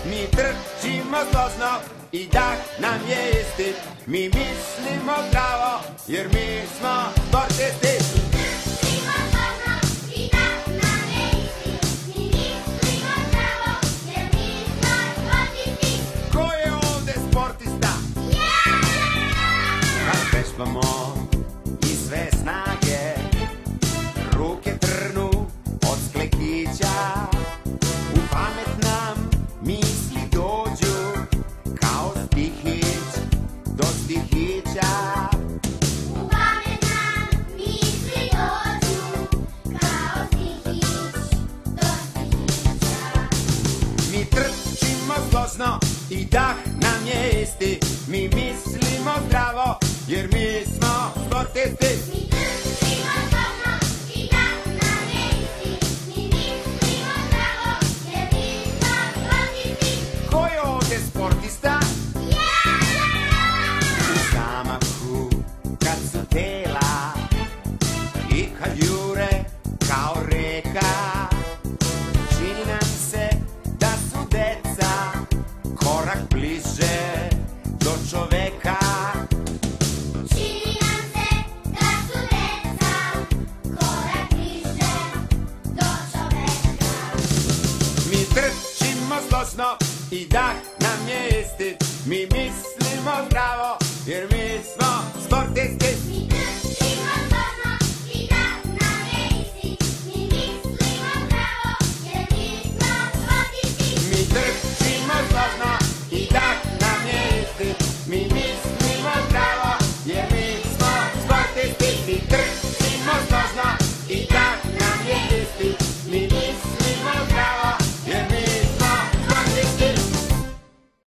Mi trčimo složno i dah nam je isti. Mi mislimo zdravo jer mi smo sportisti. Ko je ovde sportista? Kad vežbamo i sve snage, ruke trnu od sklekića. U pamet nam misli dođu kao stihić do stihića. U pamet nam misli dođu kao stihić do stihića. Mi trčimo složno i dah nam je isti. Mi mislimo zdravo jer mi smo sportisti. Mi trčimo složno i dah nam je isti. Mi mislimo zdravo jer mi smo sportisti. Ko je ovde sportista? U zamahu kad su tela i kad jure kao reka, čini nam se da su deca korak bliže do čoveka. Čini nam se da su deca korak bliže do čoveka. Mi trčimo složno i dah nam je isti. Mi mislimo zdravo jer mi smo sportisti. Mi